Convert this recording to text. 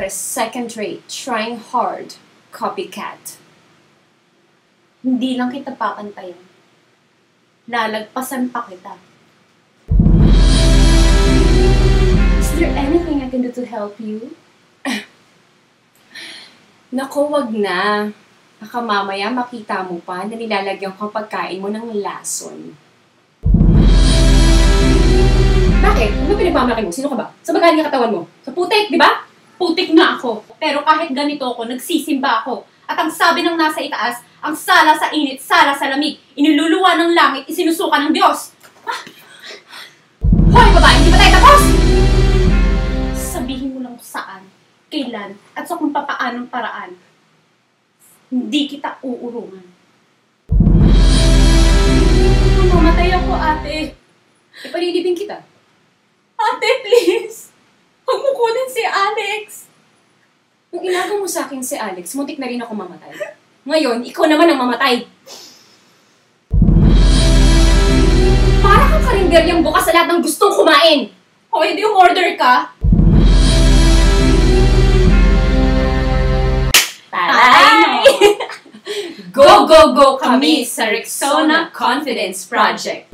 a second-rate, trying hard copycat. Hindi lang kita papantayin. Lalagpasan pa kita. Is there anything I can do to help you? Naku, wag na. Baka mamaya makita mo pa na nilalagyan ko ang pagkain mo ng lason. Bakit? Ano pinagmamalaki mo? Sino ka ba? Sa magaling ang katawan mo? Sa putik, di ba? Putik nga ako. Pero kahit ganito ako, nagsisimba ako. At ang sabi ng nasa itaas, ang sala sa init, sala sa lamig. Iniluluwa ng langit, isinusuka ng Diyos. Ah! Hoy, babae! Hindi pa tayo tapos! Sabihin mo lang saan, kailan, at sa kung papaanong paraan. Hindi kita uurungan. Mamatay ako, ate. Ipalilibing kita. Ate, please! Huwag mo kunin si Alex! Nung inagaw mo sa akin si Alex, muntik na rin ako mamatay. Ngayon, ikaw naman ang mamatay. Para kang karinderyang bukas sa lahat ng gustong kumain. O, hindi umorder ka? Taray! Go, go, go kami sa Rexona Confidence Project.